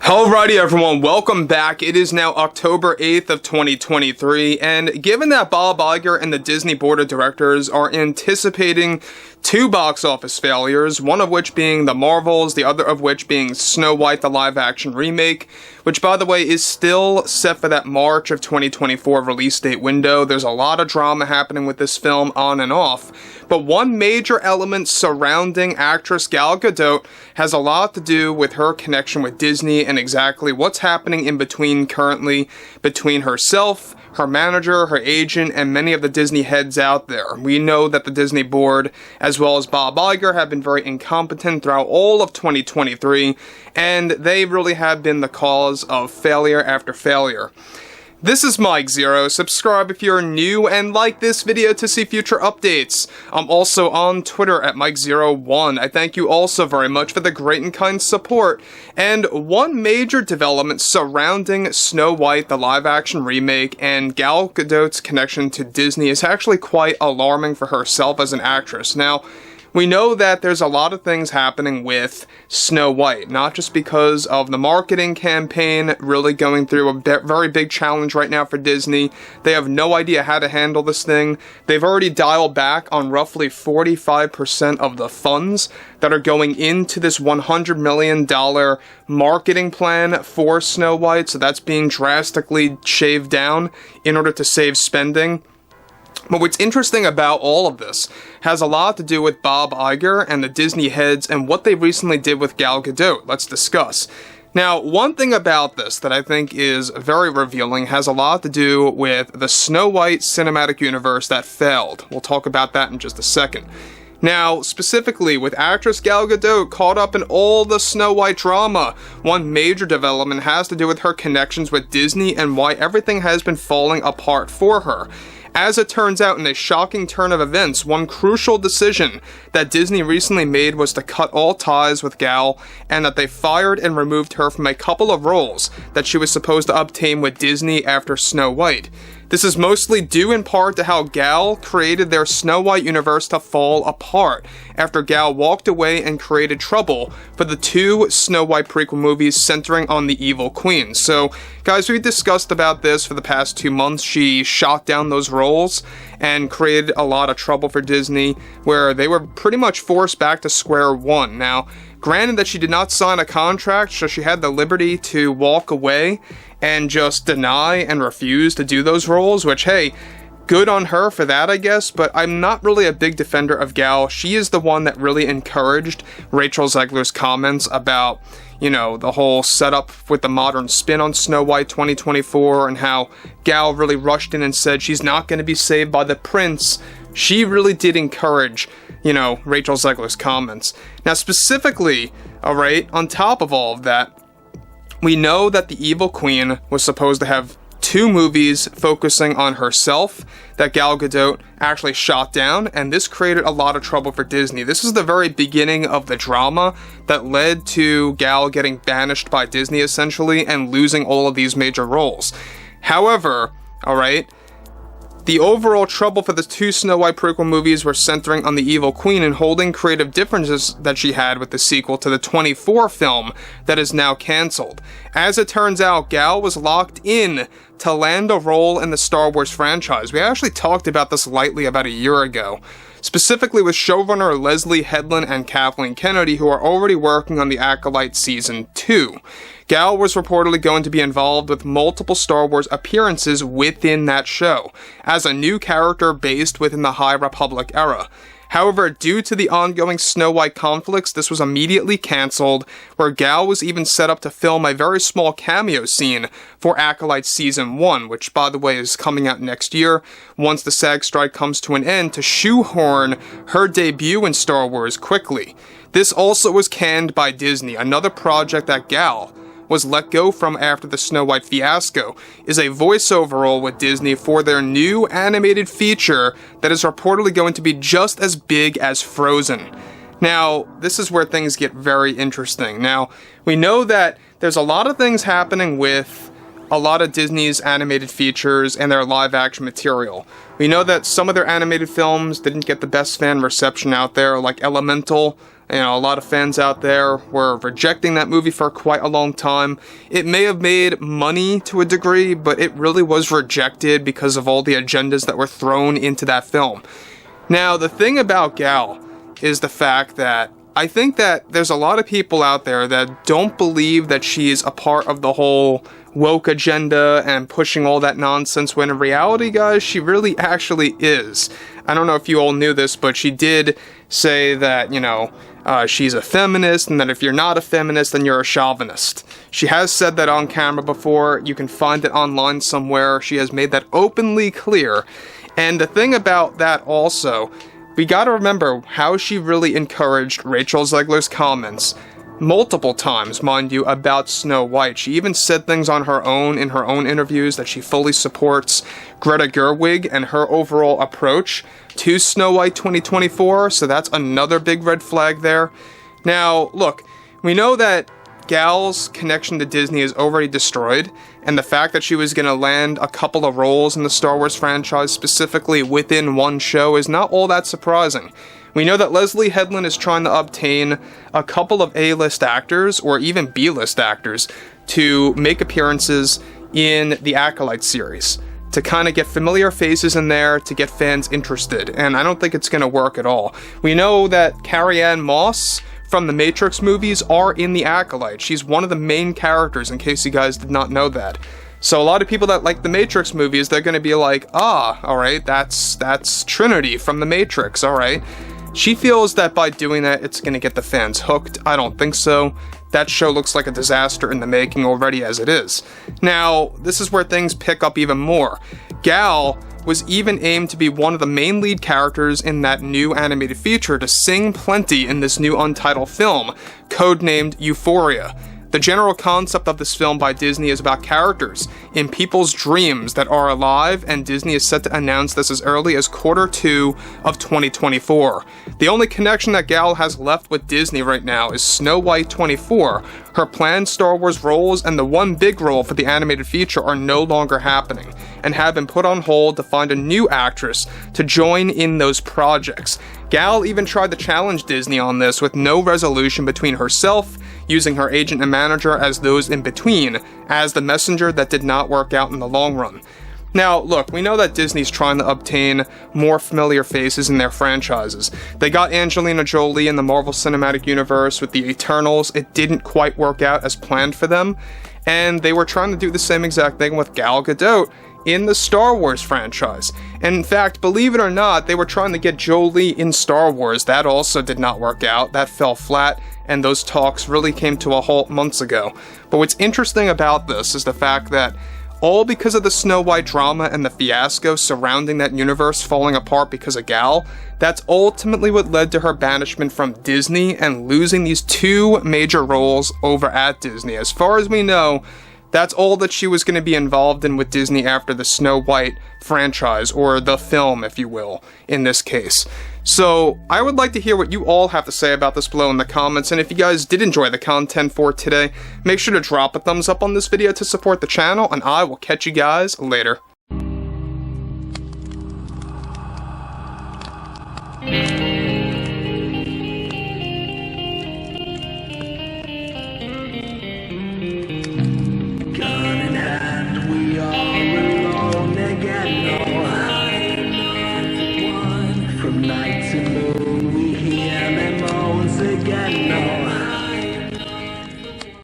Alrighty everyone, welcome back. It is now October 8th of 2023, and given that Bob Iger and the Disney Board of Directors are anticipating two box office failures, one of which being The Marvels, the other of which being Snow White the live-action remake, which by the way is still set for that March of 2024 release date window. There's a lot of drama happening with this film on and off, but one major element surrounding actress Gal Gadot has a lot to do with her connection with Disney and exactly what's happening in between currently between herself, her manager, her agent, and many of the Disney heads out there. We know that the Disney board, as well as Bob Iger, have been very incompetent throughout all of 2023, and they really have been the cause of failure after failure. This is Mike Zero. Subscribe if you're new and like this video to see future updates. I'm also on Twitter at Mike01. I thank you also very much for the great and kind support. And one major development surrounding Snow White, the live-action remake, and Gal Gadot's connection to Disney is actually quite alarming for herself as an actress. Now, we know that there's a lot of things happening with Snow White, not just because of the marketing campaign really going through a very big challenge right now for Disney. They have no idea how to handle this thing. They've already dialed back on roughly 45% of the funds that are going into this $100 million marketing plan for Snow White, so that's being drastically shaved down in order to save spending. But what's interesting about all of this has a lot to do with Bob Iger and the Disney heads and what they recently did with Gal Gadot. Let's discuss. Now, one thing about this that I think is very revealing has a lot to do with the Snow White cinematic universe that failed. We'll talk about that in just a second. Now, specifically, with actress Gal Gadot caught up in all the Snow White drama, one major development has to do with her connections with Disney and why everything has been falling apart for her. As it turns out, in a shocking turn of events, one crucial decision that Disney recently made was to cut all ties with Gal, and that they fired and removed her from a couple of roles that she was supposed to obtain with Disney after Snow White. This is mostly due in part to how Gal created their Snow White universe to fall apart, after Gal walked away and created trouble for the two Snow White prequel movies centering on the evil queen. So, guys, we discussed about this for the past 2 months. She shot down those roles and created a lot of trouble for Disney, where they were pretty much forced back to square one. Now, granted that she did not sign a contract, so she had the liberty to walk away and just deny and refuse to do those roles, which, hey, good on her for that, I guess, but I'm not really a big defender of Gal. She is the one that really encouraged Rachel Zegler's comments about, you know, the whole setup with the modern spin on Snow White 2024, and how Gal really rushed in and said she's not going to be saved by the prince. She really did encourage, you know, Rachel Zegler's comments. Now, specifically, alright, on top of all of that, we know that the evil queen was supposed to have 2 movies focusing on herself that Gal Gadot actually shot down, and this created a lot of trouble for Disney. This is the very beginning of the drama that led to Gal getting banished by Disney, essentially, and losing all of these major roles. However, alright, the overall trouble for the 2 Snow White prequel movies were centering on the evil queen and holding creative differences that she had with the sequel to the 24 film that is now cancelled. As it turns out, Gal was locked in to land a role in the Star Wars franchise. We actually talked about this lightly about a year ago, specifically with showrunner Leslie Headland and Kathleen Kennedy, who are already working on the Acolyte Season 2. Gal was reportedly going to be involved with multiple Star Wars appearances within that show, as a new character based within the High Republic era. However, due to the ongoing Snow White conflicts, this was immediately cancelled, where Gal was even set up to film a very small cameo scene for Acolyte Season 1, which, by the way, is coming out next year, once the SAG strike comes to an end, to shoehorn her debut in Star Wars quickly. This also was canned by Disney. Another project that Gal was let go from after the Snow White fiasco is a voiceover role with Disney for their new animated feature that is reportedly going to be just as big as Frozen. Now, this is where things get very interesting. Now, we know that there's a lot of things happening with a lot of Disney's animated features and their live-action material. We know that some of their animated films didn't get the best fan reception out there, like Elemental. You know, a lot of fans out there were rejecting that movie for quite a long time. It may have made money to a degree, but it really was rejected because of all the agendas that were thrown into that film. Now, the thing about Gal is the fact that I think that there's a lot of people out there that don't believe that she's a part of the whole woke agenda and pushing all that nonsense, when in reality, guys, she really actually is. I don't know if you all knew this, but she did say that, you know, she's a feminist, and that if you're not a feminist, then you're a chauvinist. She has said that on camera before. You can find it online somewhere. She has made that openly clear. And the thing about that also, we gotta remember how she really encouraged Rachel Zegler's comments multiple times, mind you, about Snow White. She even said things on her own in her own interviews that she fully supports Greta Gerwig and her overall approach to Snow White 2024, so that's another big red flag there. Now, look, we know that Gal's connection to Disney is already destroyed, and the fact that she was going to land a couple of roles in the Star Wars franchise, specifically within one show, is not all that surprising. We know that Leslie Headland is trying to obtain a couple of A-list actors, or even B-list actors, to make appearances in the Acolyte series, to kind of get familiar faces in there, to get fans interested, and I don't think it's going to work at all. We know that Carrie-Anne Moss from the Matrix movies are in the Acolyte. She's one of the main characters, in case you guys did not know that. So a lot of people that like the Matrix movies, they're going to be like, alright, that's Trinity from the Matrix, alright. She feels that by doing that, it's going to get the fans hooked. I don't think so. That show looks like a disaster in the making already as it is. Now, this is where things pick up even more. Gal was even aimed to be one of the main lead characters in that new animated feature to sing plenty in this new untitled film, codenamed Euphoria. The general concept of this film by Disney is about characters in people's dreams that are alive, and Disney is set to announce this as early as Q2 of 2024. The only connection that Gal has left with Disney right now is Snow White 24. Her planned Star Wars roles and the one big role for the animated feature are no longer happening, and have been put on hold to find a new actress to join in those projects. Gal even tried to challenge Disney on this with no resolution between herself, using her agent and manager as those in between, as the messenger that did not work out in the long run. Now, look, we know that Disney's trying to obtain more familiar faces in their franchises. They got Angelina Jolie in the Marvel Cinematic Universe with the Eternals. It didn't quite work out as planned for them, and they were trying to do the same exact thing with Gal Gadot in the Star Wars franchise. And in fact, believe it or not, they were trying to get Jolie in Star Wars. That also did not work out. That fell flat, and those talks really came to a halt months ago. But what's interesting about this is the fact that all because of the Snow White drama and the fiasco surrounding that universe falling apart because of Gal, that's ultimately what led to her banishment from Disney and losing these two major roles over at Disney. As far as we know, that's all that she was going to be involved in with Disney after the Snow White franchise, or the film, if you will, in this case. So, I would like to hear what you all have to say about this below in the comments, and if you guys did enjoy the content for today, make sure to drop a thumbs up on this video to support the channel, and I will catch you guys later. Night to moon, we hear them moans again.